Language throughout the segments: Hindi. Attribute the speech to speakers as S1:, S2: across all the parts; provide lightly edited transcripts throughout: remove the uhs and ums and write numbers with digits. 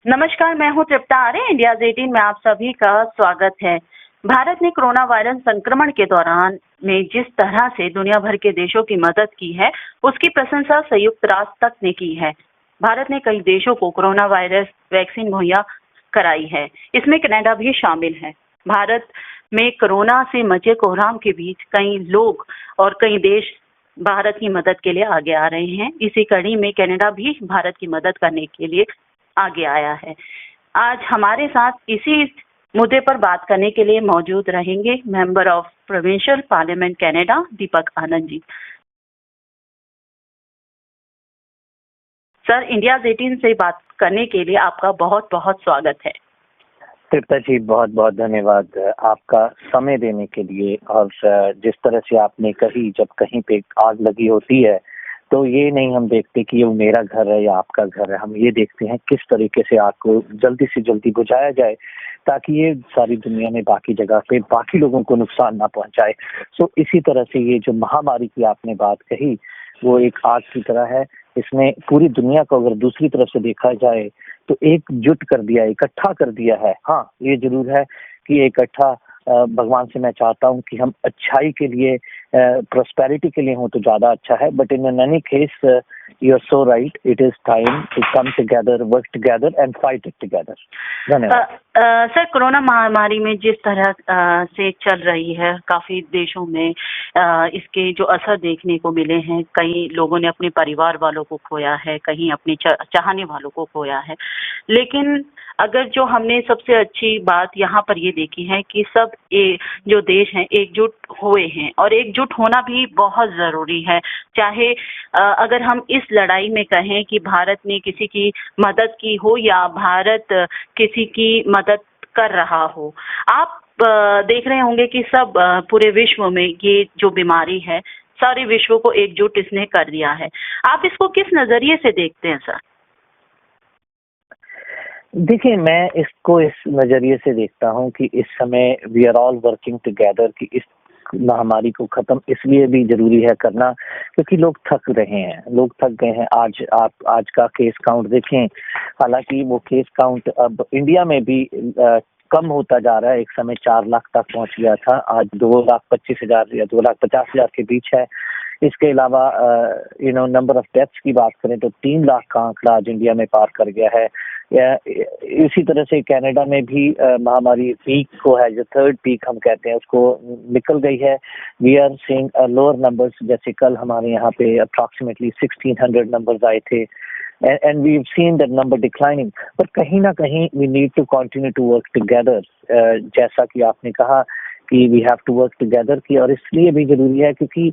S1: नमस्कार, मैं हूं तृप्ता आर्य। इंडिया 18 में आप सभी का स्वागत है। भारत ने कोरोना वायरस संक्रमण के दौरान में जिस तरह से दुनिया भर के देशों की मदद की है, उसकी प्रशंसा संयुक्त राष्ट्र तक ने की है। भारत ने कई देशों को कोरोना वायरस वैक्सीन मुहैया कराई है। इसमें कनाडा भी शामिल है। भारत में कोरोना से मचे कोहराम के बीच कई लोग और कई देश भारत की मदद के लिए आगे आ रहे हैं। इसी कड़ी में कनाडा भी भारत की मदद करने के लिए आगे आया है। आज हमारे साथ इसी मुद्दे पर बात करने के लिए मौजूद रहेंगे member of provincial parliament Canada Deepak Anand ji. Sir, India 18 से बात करने के लिए आपका बहुत बहुत स्वागत है।
S2: तृप्ता जी, बहुत बहुत धन्यवाद आपका समय देने के लिए। और जिस तरह से आपने कही, जब कहीं पे आग लगी होती है तो ये नहीं हम देखते कि ये मेरा घर है या आपका घर है, हम ये देखते हैं किस तरीके से आग को जल्दी से जल्दी बुझाया जाए ताकि ये सारी दुनिया में बाकी जगह पे बाकी लोगों को नुकसान ना पहुंचाए। सो इसी तरह से ये जो महामारी की आपने बात कही वो एक आग की तरह है। इसने पूरी दुनिया को अगर दूसरी तरफ से देखा जाए तो एकजुट कर दिया, इकट्ठा कर दिया है। हाँ, ये जरूर है कि इकट्ठा भगवान से मैं चाहता हूँ कि हम अच्छाई के लिए, प्रोस्पेरिटी के लिए हो तो ज्यादा अच्छा है। But in any case you are so right, it is time to come together, work together and fight it together. धन्यवाद।
S1: सर, कोरोना महामारी में जिस तरह से चल रही है, काफी देशों में इसके जो असर देखने को मिले हैं। कई लोगों ने अपने परिवार वालों को खोया है, कहीं अपने चाहने वालों को खोया है। लेकिन अगर जो हमने सबसे अच्छी बात यहाँ पर ये देखी है कि सब जो देश हैं एकजुट हुए हैं, और एकजुट होना भी बहुत जरूरी है। चाहे अगर हम इस लड़ाई में कहें कि भारत ने किसी की मदद की हो या भारत किसी की मदद कर रहा हो, आप देख रहे होंगे कि सब पूरे विश्व में ये जो बीमारी है, सारे विश्व को एकजुट इसने कर दिया है। आप इसको किस नजरिए से देखते हैं सर?
S2: देखिए, मैं इसको इस नजरिए से देखता हूँ कि इस समय we are all working together कि इस महामारी को खत्म इसलिए भी जरूरी है करना क्योंकि लोग थक रहे हैं, लोग थक गए हैं। आज आप आज का केस काउंट देखें, हालांकि वो केस काउंट अब इंडिया में भी कम होता जा रहा है। एक समय 4 लाख तक पहुंच गया था, आज 2,25,000 या 2,50,000 के बीच है। इसके अलावा नंबर ऑफ डेथ्स की बात करें तो 3 लाख का आंकड़ा आज इंडिया में पार कर गया है। इसी तरह से कनाडा में भी महामारी पीक को है, जो थर्ड पीक हम कहते हैं, उसको निकल गई है। We are seeing lower numbers. जैसे कल हमारे यहाँ पे अप्रॉक्सीमेटली 1600 नंबर्स आए थे and we've seen that number declining, पर कहीं ना कहीं we need to continue to work together। जैसा कि आपने कहा कि we have to work together की, और इसलिए भी जरूरी है क्योंकि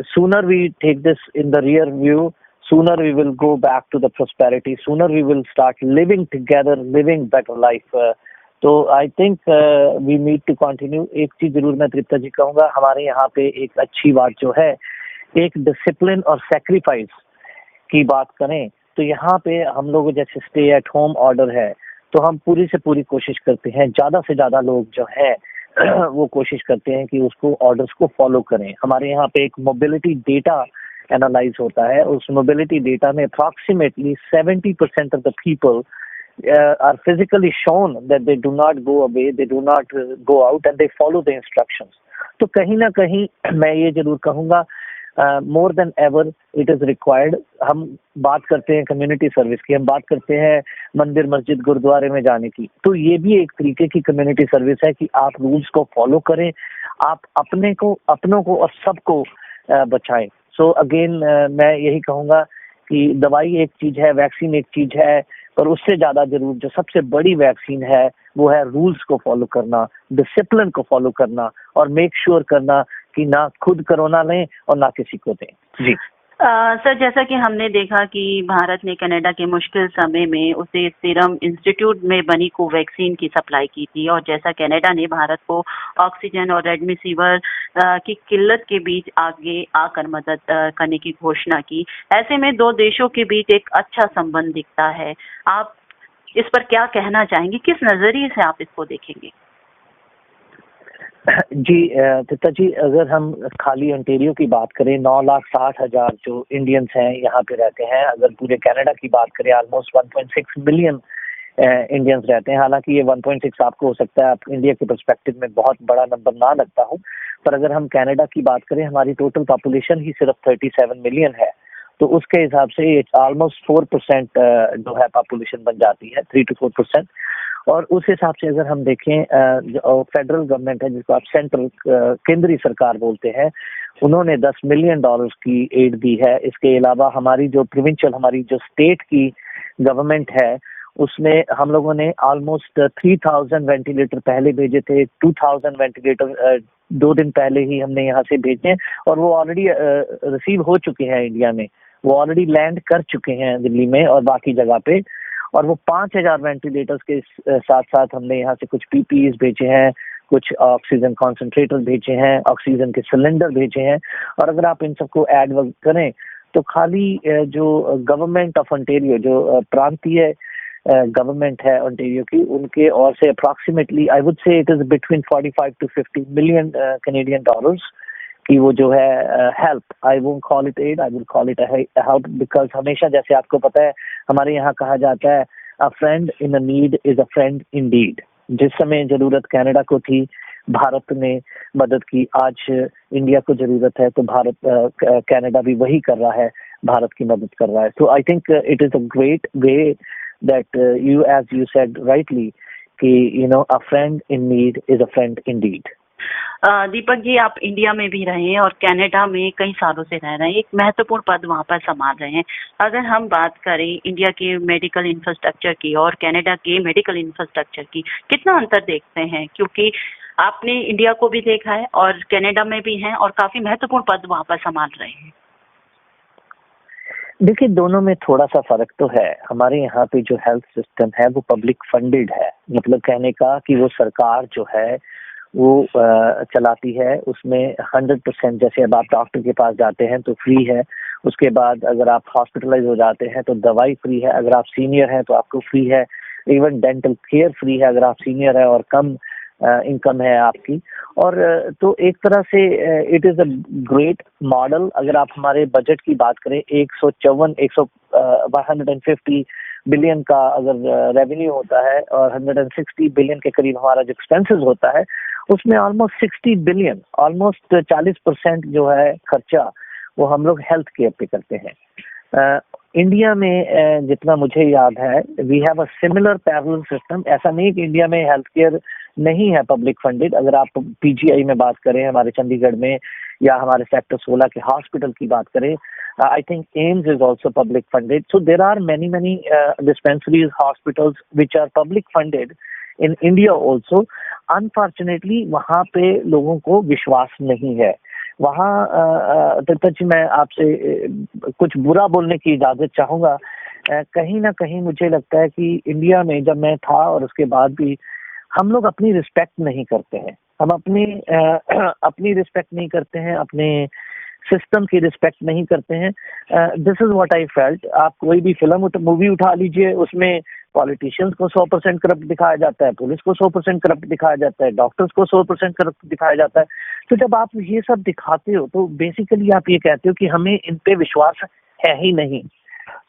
S2: sooner we take this in the rear view, sooner we will go back to the prosperity, sooner we will start living together, living better life। तो I think we need to continue. एक चीज जरूर मैं तृप्ता जी कहूँगा, हमारे यहाँ पे एक अच्छी बात जो है, एक डिसिप्लिन और सैक्रिफाइस की बात करें तो यहाँ पे हम लोग जैसे स्टे एट होम ऑर्डर है तो हम पूरी से पूरी कोशिश करते हैं, ज्यादा से ज्यादा लोग जो है वो कोशिश करते हैं कि उसको ऑर्डर्स को फॉलो करें। हमारे यहाँ पे एक मोबिलिटी डेटा एनालाइज होता है। उस मोबिलिटी डेटा में approximately 70% of the people are physically shown that they do not go away, they do not go out and they follow the instructions। तो कहीं ना कहीं मैं ये जरूर कहूँगा, more than ever it is required. हम बात करते हैं कम्युनिटी सर्विस की, हम बात करते हैं मंदिर मस्जिद गुरुद्वारे में जाने की, तो ये भी एक तरीके की कम्युनिटी सर्विस है कि आप रूल्स को फॉलो करें, आप अपनों को और सबको बचाएं। सो अगेन मैं यही कहूँगा कि दवाई एक चीज है, वैक्सीन एक चीज है, पर उससे ज्यादा जरूर जो सबसे बड़ी वैक्सीन है वो है रूल्स को फॉलो करना, डिसिप्लिन को फॉलो करना, और मेक श्योर करना कि ना खुद कोरोना लें और ना किसी को दें। जी
S1: सर, जैसा कि हमने देखा कि भारत ने कनाडा के मुश्किल समय में उसे सीरम इंस्टीट्यूट में बनी कोवैक्सीन की सप्लाई की थी, और जैसा कनाडा ने भारत को ऑक्सीजन और रेमडेसिविर की किल्लत के बीच आगे आकर मदद करने की घोषणा की। ऐसे में दो देशों के बीच एक अच्छा संबंध दिखता है। आप इस पर क्या कहना चाहेंगे? किस नजरिए से आप इसको देखेंगे?
S2: जी तृप्ता जी, अगर हम खाली ओंटारियो की बात करें, 9,60,000 जो इंडियंस हैं यहाँ पे रहते हैं। अगर पूरे कनाडा की बात करें, ऑलमोस्ट 1.6 मिलियन इंडियंस रहते हैं। हालांकि ये 1.6 आपको हो सकता है, आप इंडिया के पर्सपेक्टिव में बहुत बड़ा नंबर ना लगता हो, पर अगर हम कनाडा की बात करें, हमारी टोटल पॉपुलेशन ही सिर्फ 37 मिलियन है, तो उसके हिसाब से ये ऑलमोस्ट 4% जो है पॉपुलेशन बन जाती है, 3 to 4%। और उस हिसाब से अगर हम देखें, फेडरल गवर्नमेंट है जिसको आप सेंट्रल केंद्रीय सरकार बोलते हैं, उन्होंने $10 मिलियन की एड दी है। इसके अलावा हमारी जो प्रोविंशियल, हमारी जो स्टेट की गवर्नमेंट है, उसमें हम लोगों ने ऑलमोस्ट 3000 वेंटिलेटर पहले भेजे थे। 2000 वेंटिलेटर 2 दिन पहले ही हमने यहाँ से भेजे, और वो ऑलरेडी रिसीव हो चुके हैं इंडिया में, वो ऑलरेडी लैंड कर चुके हैं दिल्ली में और बाकी जगह पे। और वो 5000 वेंटिलेटर्स के साथ साथ हमने यहाँ से कुछ पीपीईज भेजे हैं, कुछ ऑक्सीजन कॉन्सेंट्रेटर भेजे हैं, ऑक्सीजन के सिलेंडर भेजे हैं। और अगर आप इन सबको ऐड करें तो खाली जो गवर्नमेंट ऑफ ऑन्टेरियो, जो प्रांतीय गवर्नमेंट है ऑन्टेरियो की, उनके और से approximately I would say it is between 45 to 50 million Canadian dollars कि वो जो है help, I won't call it aid, I will call it help, because हमेशा जैसे आपको पता है हमारे यहाँ कहा जाता है, अ friend in a need is a friend Indeed. जिस समय जरूरत कनाडा को थी, भारत ने मदद की। आज इंडिया को जरूरत है तो भारत, कनाडा भी वही कर रहा है, भारत की मदद कर रहा है। So I think it is a great way that you, as you said rightly, कि a friend in need is a friend indeed।
S1: Deepak ji, आप इंडिया में भी रहे हैं और कनाडा में कई सालों से रह रहे हैं, एक महत्वपूर्ण पद वहाँ पर संभाल रहे हैं। अगर हम बात करें इंडिया के मेडिकल इंफ्रास्ट्रक्चर की और कनाडा के मेडिकल इंफ्रास्ट्रक्चर की, कितना अंतर देखते हैं? क्योंकि आपने इंडिया को भी देखा है और कनाडा में भी हैं और काफी महत्वपूर्ण पद वहाँ पर संभाल रहे हैं।
S2: देखिए, दोनों में थोड़ा सा फर्क तो है। हमारे यहाँ पे जो हेल्थ सिस्टम है वो पब्लिक फंडेड है, मतलब कहने का कि वो सरकार जो है वो चलाती है। उसमें 100%, जैसे अब आप डॉक्टर के पास जाते हैं तो फ्री है, उसके बाद अगर आप हॉस्पिटलाइज हो जाते हैं तो दवाई फ्री है, अगर आप सीनियर हैं तो आपको फ्री है, इवन डेंटल केयर फ्री है अगर आप सीनियर है और कम इनकम है आपकी। और तो एक तरह से it is a great model. अगर आप हमारे बजट की बात करें, 150 बिलियन का अगर रेवेन्यू होता है और 160 बिलियन के करीब हमारा जो एक्सपेंसेस होता है, उसमें ऑलमोस्ट 60 बिलियन, ऑलमोस्ट 40% जो है खर्चा वो हम लोग हेल्थ केयर पे करते हैं। इंडिया में जितना मुझे याद है, we have a similar parallel system. ऐसा नहीं कि इंडिया में हेल्थ केयर नहीं है पब्लिक फंडेड। अगर आप पीजीआई में बात करें हमारे चंडीगढ़ में, या हमारे सेक्टर 16 के हॉस्पिटल की बात करें, I think AIIMS is also public funded. So there are many dispensaries, hospitals which are public funded in India also. Unfortunately, वहाँ पे लोगों को विश्वास नहीं है। वहाँ जी, मैं आपसे कुछ बुरा बोलने की इजाजत चाहूँगा। कहीं ना कहीं मुझे लगता है कि इंडिया में जब मैं था और उसके बाद भी हम लोग अपनी रिस्पेक्ट नहीं करते हैं। हम अपनी रिस्पेक्ट नहीं करते हैं, अपने सिस्टम की रिस्पेक्ट नहीं करते हैं। This is what I felt. आप कोई भी फिल्म मूवी उठा लीजिए, उसमें पॉलिटिशियंस को 100% करप्ट दिखाया जाता है, पुलिस को 100% करप्ट दिखाया जाता है, डॉक्टर्स को 100% करप्ट दिखाया जाता है। तो जब आप ये सब दिखाते हो तो बेसिकली आप ये कहते हो कि हमें इन पे विश्वास है ही नहीं।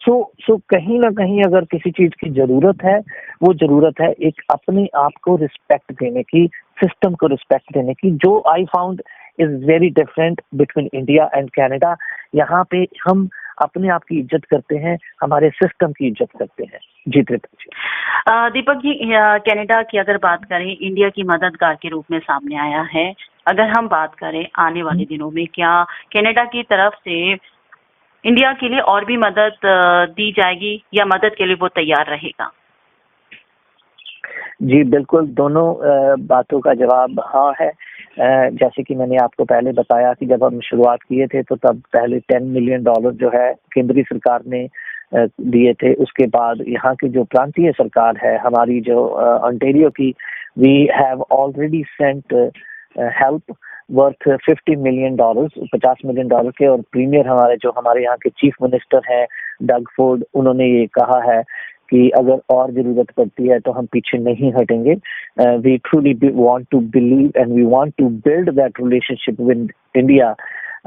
S2: सो कहीं ना कहीं अगर किसी चीज की जरूरत है, वो जरूरत है एक अपने आप को रिस्पेक्ट देने की, सिस्टम को रिस्पेक्ट देने की, जो I found is very different between India and Canada. यहाँ पे हम अपने आप की इज्जत करते हैं, हमारे सिस्टम की इज्जत करते हैं। जी त्रिपा जी।
S1: दीपक जी, कनाडा की अगर बात करें, इंडिया की मददगार के रूप में सामने आया है। अगर हम बात करें आने वाले दिनों में, क्या कनाडा की तरफ से इंडिया के लिए और भी मदद दी जाएगी या मदद के लिए वो तैयार रहेगा?
S2: जी बिल्कुल, दोनों बातों का जवाब हाँ है। जैसे कि मैंने आपको पहले बताया कि जब हम शुरुआत किए थे तो तब पहले $10 मिलियन जो है केंद्रीय सरकार ने दिए थे। उसके बाद यहाँ की जो प्रांतीय सरकार है हमारी, जो ऑन्टेरियो की, we have already sent help worth $50 million, $50 million के। और प्रीमियर हमारे यहाँ के चीफ मिनिस्टर हैं डग फोर्ड, उन्होंने ये कहा है कि अगर और जरूरत पड़ती है तो हम पीछे नहीं हटेंगे। We truly want to believe and we want to build that relationship with India.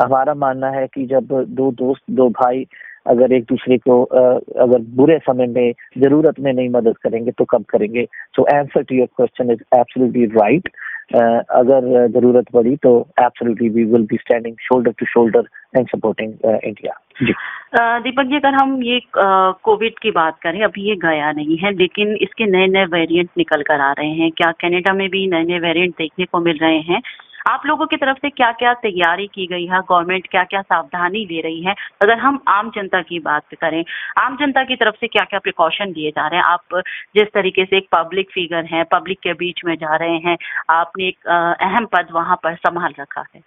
S2: हमारा मानना है कि जब दो दोस्त, दो भाई अगर एक दूसरे को अगर बुरे समय में जरूरत में नहीं मदद करेंगे तो कब करेंगे? So answer to your question is absolutely right. अगर जरूरत पड़ी तो absolutely we will be standing shoulder to shoulder and supporting India. जी
S1: दीपक जी, अगर हम ये कोविड की बात करें, अभी ये गया नहीं है, लेकिन इसके नए नए वेरिएंट निकल कर आ रहे हैं। क्या कनाडा में भी नए नए वेरिएंट देखने को मिल रहे हैं? आप लोगों की तरफ से क्या क्या तैयारी की गई है? गवर्नमेंट क्या क्या सावधानी ले रही है? अगर हम आम जनता की बात करें, आम जनता की तरफ से क्या क्या प्रिकॉशन लिए जा रहे हैं? आप जिस तरीके से एक पब्लिक फिगर हैं, पब्लिक के बीच में जा रहे हैं, आपने एक अहम पद वहां पर संभाल रखा है।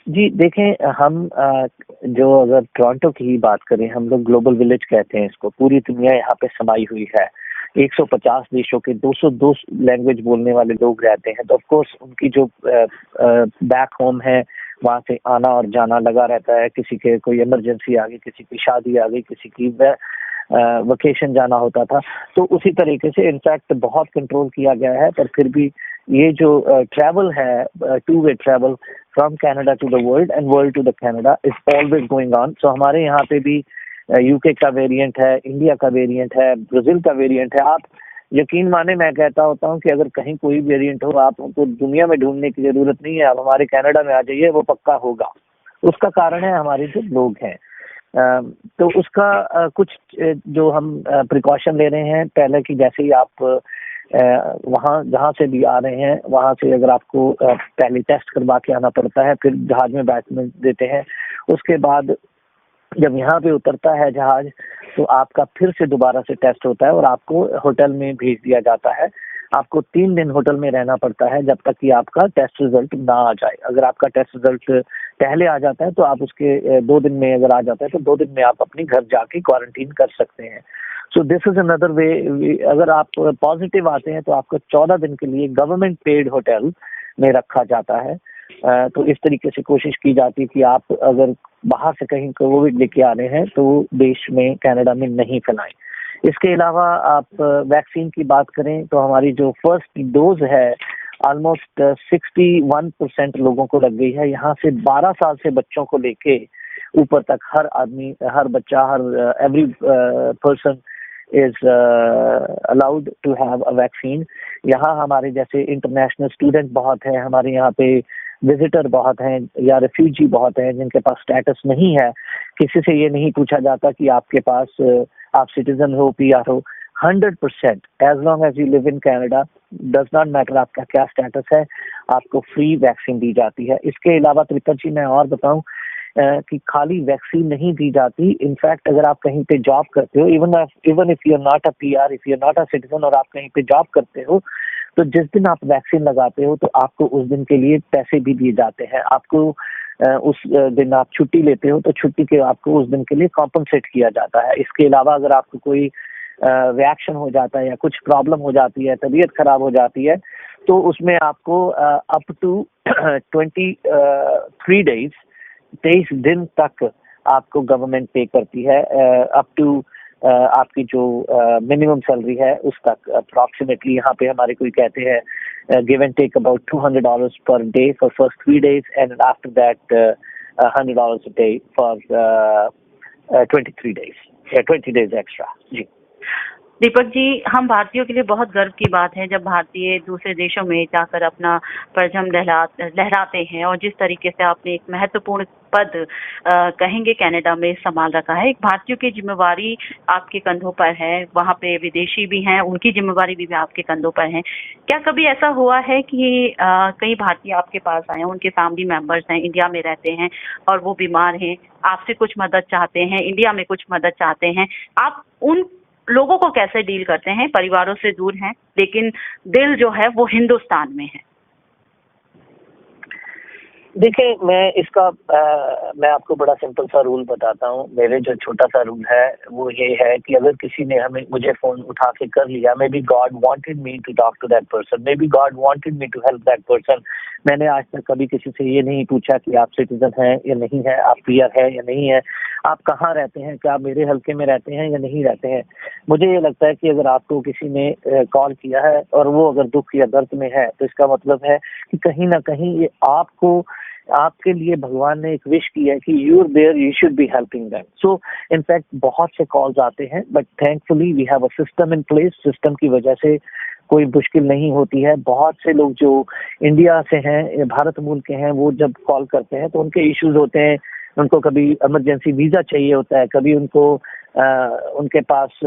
S2: जी देखें, हम जो अगर टोरंटो की ही बात करें, हम लोग ग्लोबल विलेज कहते हैं इसको। पूरी दुनिया यहाँ पे समाई हुई है। 150 देशों के 202 लैंग्वेज बोलने वाले लोग रहते हैं। तो ऑफ कोर्स उनकी जो बैक होम है, वहाँ से आना और जाना लगा रहता है। किसी के कोई इमरजेंसी आ गई, किसी की शादी आ गई, किसी की वेकेशन जाना होता था। तो उसी तरीके से इनफैक्ट बहुत कंट्रोल किया गया है। पर फिर भी ये जो ट्रैवल है, two way travel from Canada to the world and world to the Canada is always going on. सो हमारे यहाँ पे भी यूके का वेरिएंट है, इंडिया का वेरिएंट है, ब्राजील का वेरिएंट है। आप यकीन माने, मैं कहता होता हूँ कि अगर कहीं कोई वेरिएंट हो, आपको दुनिया में ढूंढने की जरूरत नहीं है, आप हमारे कनाडा में आ जाइए, वो पक्का होगा। उसका कारण है हमारे जो लोग हैं। तो उसका कुछ जो हम प्रिकॉशन ले रहे हैं, पहले की जैसे ही आप वहाँ जहाँ से भी आ रहे हैं, वहाँ से अगर आपको पहले टेस्ट करवा के आना पड़ता है, फिर जहाज में बैठने देते हैं। उसके बाद जब यहाँ पे उतरता है जहाज, तो आपका फिर से दोबारा से टेस्ट होता है और आपको होटल में भेज दिया जाता है। आपको 3 दिन होटल में रहना पड़ता है जब तक कि आपका टेस्ट रिजल्ट ना आ जाए। अगर आपका टेस्ट रिजल्ट पहले आ जाता है तो आप उसके 2 दिन में अगर आ जाता है तो 2 दिन में आप अपने घर जाके क्वारंटीन कर सकते हैं। So this is another way. अगर आप पॉजिटिव आते हैं तो आपको 14 दिन के लिए गवर्नमेंट पेड होटल में रखा जाता है। तो इस तरीके से कोशिश की जाती है कि आप अगर बाहर से कहीं कोविड लेके आ रहे हैं तो देश में, कनाडा में नहीं फैलाएं। इसके अलावा आप वैक्सीन की बात करें तो हमारी जो फर्स्ट डोज है, ऑलमोस्ट 61% लोगों को लग गई है। यहाँ से 12 साल से बच्चों को लेके ऊपर तक हर आदमी, हर बच्चा, हर every person is allowed to have a vaccine। यहाँ हमारे जैसे इंटरनेशनल स्टूडेंट बहुत हैं, हमारे यहाँ पे विजिटर बहुत हैं या रेफ्यूजी बहुत हैं जिनके पास स्टेटस नहीं है। किसी से ये नहीं पूछा जाता कि आपके पास आप सिटीजन हो, पीआर हो। 100% as long as you live in Canada, does not matter आपका क्या स्टेटस है, आपको फ्री वैक्सीन दी जाती है। इसके अलावा त्रिपत जी मैं और बताऊं कि खाली वैक्सीन नहीं दी जाती। इनफैक्ट अगर आप कहीं पे जॉब करते हो, even if you are not a PR, if you are not a citizen और आप कहीं पे जॉब करते हो, तो जिस दिन आप वैक्सीन लगाते हो तो आपको उस दिन के लिए पैसे भी दिए जाते हैं। आपको उस दिन आप छुट्टी लेते हो तो छुट्टी के आपको उस दिन के लिए कॉम्पनसेट किया जाता है। इसके अलावा अगर आपको कोई रिएक्शन हो जाता है या कुछ प्रॉब्लम हो जाती है, तबीयत खराब हो जाती है, तो उसमें आपको अप टू 23 डेज, 23 दिन तक आपको गवर्नमेंट पे करती है। अप टू आपकी जो मिनिमम सैलरी है उस तक अप्रॉक्सीमेटली। यहाँ पे हमारे कोई कहते हैं give and take about $200 per day for first 3 days and after that $100 a day for 23 days, 20 days extra. जी
S1: दीपक जी, हम भारतीयों के लिए बहुत गर्व की बात है जब भारतीय दूसरे देशों में जाकर अपना परचम लहराते हैं, और जिस तरीके से आपने एक महत्वपूर्ण पद कहेंगे कनाडा में संभाल रखा है। एक भारतीयों की जिम्मेवारी आपके कंधों पर है, वहाँ पे विदेशी भी हैं, उनकी जिम्मेवारी भी आपके कंधों पर है। क्या कभी ऐसा हुआ है कि कई भारतीय आपके पास आए हैं, उनके फैमिली मेंबर्स हैं, इंडिया में रहते हैं और वो बीमार हैं, आपसे कुछ मदद चाहते हैं, इंडिया में कुछ मदद चाहते हैं, आप उन लोगों को कैसे डील करते हैं? परिवारों से दूर हैं लेकिन दिल जो है वो हिंदुस्तान में है।
S2: देखिए, मैं आपको बड़ा सिंपल सा रूल बताता हूँ। मेरे जो छोटा सा रूल है वो ये है कि अगर किसी ने मुझे फोन उठा के कर लिया, maybe God wanted me to talk to that person, maybe God wanted me to help that person. मैंने आज तक कभी किसी से ये नहीं पूछा कि आप सिटीजन हैं या नहीं है, आप पीआर है या नहीं है, आप कहाँ रहते हैं, क्या आप मेरे हल्के में रहते हैं या नहीं रहते हैं। मुझे ये लगता है कि अगर आपको किसी ने कॉल किया है और वो अगर दुख या दर्द में है, तो इसका मतलब है कि कहीं ना कहीं ये आपको आपके लिए भगवान ने एक विश की है कि you are there, you should be helping them. So in fact बहुत से कॉल्स आते हैं, but thankfully we have a system in place. System की वजह से कोई मुश्किल नहीं होती है। बहुत से लोग जो इंडिया से हैं, भारत मूल के हैं, वो जब कॉल करते हैं तो उनके इश्यूज होते हैं। उनको कभी इमरजेंसी वीजा चाहिए होता है, कभी उनको उनके पास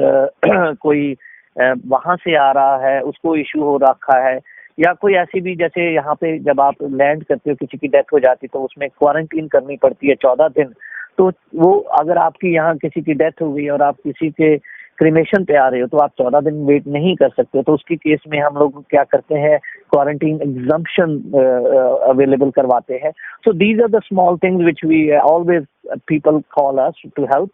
S2: कोई वहां से आ रहा है, उसको इशू हो रखा है, या कोई ऐसी भी, जैसे यहाँ पे जब आप लैंड करते हो किसी की डेथ हो जाती है तो उसमें क्वारंटीन करनी पड़ती है 14 दिन। तो वो अगर आपकी यहाँ किसी की डेथ हो गई और आप किसी के क्रिमेशन पे आ रहे हो तो आप 14 दिन वेट नहीं कर सकते। तो उसकी केस में हम लोग क्या करते हैं, क्वारंटीन एग्जम्पशन अवेलेबल करवाते हैं। So these are the small things which we always people call us to help,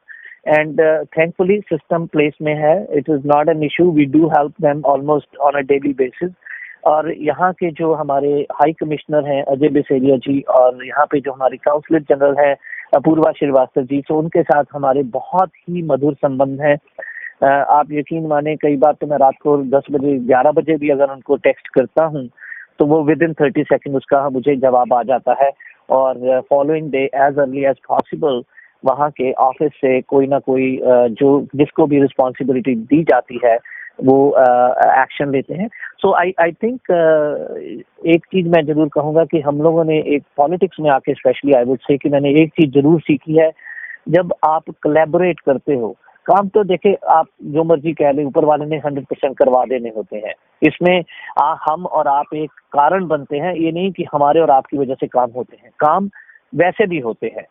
S2: and thankfully system place में है। It is not an issue, we do help them almost on a daily basis. और यहाँ के जो हमारे हाई कमिश्नर हैं अजय बिसेरिया जी, और यहाँ पे जो हमारी काउंसलर जनरल है अपूर्वा श्रीवास्तव जी, तो उनके साथ हमारे बहुत ही मधुर संबंध हैं। आप यकीन माने, कई बार तो मैं रात को 10 बजे 11 बजे भी अगर उनको टेक्स्ट करता हूँ तो वो विद इन 30 सेकेंड उसका मुझे जवाब आ जाता है। और following day as early as possible वहाँ के ऑफिस से कोई ना कोई जो जिसको भी रिस्पॉन्सिबिलिटी दी जाती है वो एक्शन लेते हैं। सो आई थिंक एक चीज मैं जरूर कहूँगा कि हम लोगों ने एक पॉलिटिक्स में आके स्पेशली आई वुड से कि मैंने एक चीज जरूर सीखी है, जब आप कोलैबोरेट करते हो, काम तो देखे आप जो मर्जी कह ले, ऊपर वाले ने 100% करवा देने होते हैं। इसमें हम और आप एक कारण बनते हैं, ये नहीं कि हमारे और आपकी वजह से काम होते हैं, काम वैसे भी होते हैं।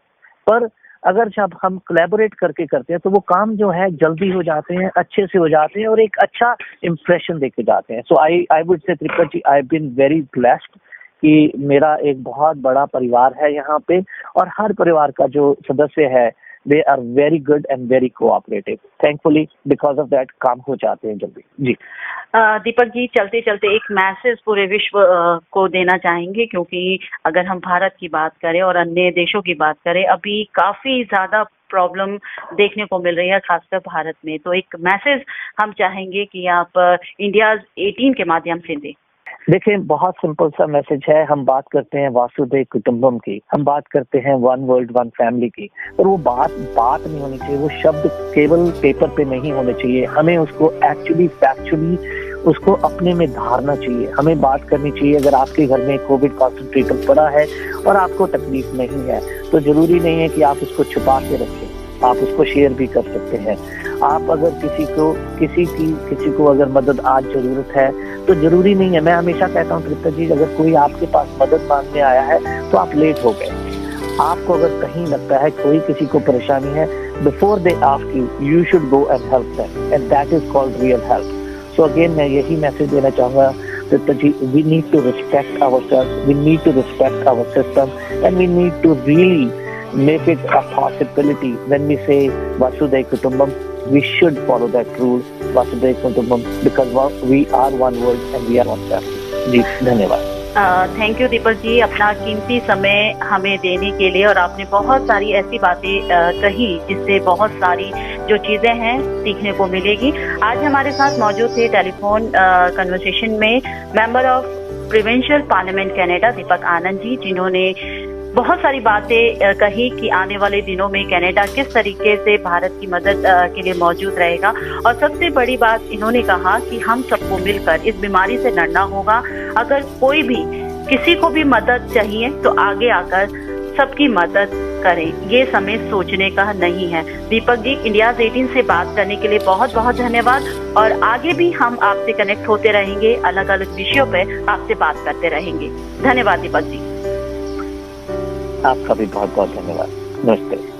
S2: पर अगर जब हम कोलैबोरेट करके करते हैं तो वो काम जो है जल्दी हो जाते हैं, अच्छे से हो जाते हैं और एक अच्छा इम्प्रेशन देके जाते हैं। सो I would say Tripat ji, I have been very blessed कि मेरा एक बहुत बड़ा परिवार है यहाँ पे, और हर परिवार का जो सदस्य है they are very good and very cooperative. Thankfully, because of that, काम हो जाते हैं जल्दी। जी
S1: दीपक जी, चलते चलते एक मैसेज पूरे विश्व को देना चाहेंगे, क्योंकि अगर हम भारत की बात करें और अन्य देशों की बात करें, अभी काफी ज्यादा प्रॉब्लम देखने को मिल रही है, खासकर भारत में। तो एक मैसेज हम चाहेंगे कि आप इंडिया 18 के माध्यम से दें।
S2: देखिए, बहुत सिंपल सा मैसेज है। हम बात करते हैं वासुदेव कुटुंबम की, हम बात करते हैं वन वर्ल्ड वन फैमिली की, पर वो बात नहीं होनी चाहिए, वो शब्द केवल पेपर पे नहीं होने चाहिए। हमें उसको एक्चुअली फैक्चुअली उसको अपने में धारना चाहिए। हमें बात करनी चाहिए। अगर आपके घर में कोविड कॉन्सेंट्रेटर पड़ा है और आपको तकलीफ नहीं है तो जरूरी नहीं है कि आप उसको छुपा के रखें, आप उसको शेयर भी कर सकते हैं। आप अगर किसी को अगर मदद आज जरूरत है तो जरूरी नहीं है, मैं हमेशा कहता हूँ त्रिपत जी, अगर कोई आपके पास मदद मांगने आया है तो आप लेट हो गए। आपको अगर कहीं लगता है कोई किसी को परेशानी है, before they ask you should go and help them, and that is called real help. So again मैं यही मैसेज देना चाहूंगा Tripat ji, we need to respect ourselves, we need to respect our system, and we need to really make it a possibility when we say Vasudhaiva Kutumbam, we should follow that rule, Vasudhaiva Kutumbam, because we are one world and we are one family। जी धन्यवाद।
S1: थैंक यू दीपक जी, अपना कीमती समय हमें देने के लिए, और आपने बहुत सारी ऐसी बातें कही जिससे बहुत सारी जो चीजें हैं सीखने को मिलेगी। आज हमारे साथ मौजूद थे टेलीफोन कन्वर्सेशन में member of provincial parliament Canada Deepak Anand ji, जिन्होंने बहुत सारी बातें कही कि आने वाले दिनों में कनाडा किस तरीके से भारत की मदद के लिए मौजूद रहेगा। और सबसे बड़ी बात इन्होंने कहा कि हम सबको मिलकर इस बीमारी से लड़ना होगा। अगर कोई भी किसी को भी मदद चाहिए तो आगे आकर सबकी मदद करें, ये समय सोचने का नहीं है। दीपक जी, इंडिया 18 से बात करने के लिए बहुत बहुत धन्यवाद, और आगे भी हम आपसे कनेक्ट होते रहेंगे, अलग अलग विषयों पर आपसे बात करते रहेंगे। धन्यवाद दीपक जी।
S2: आपका भी बहुत बहुत धन्यवाद। नमस्ते।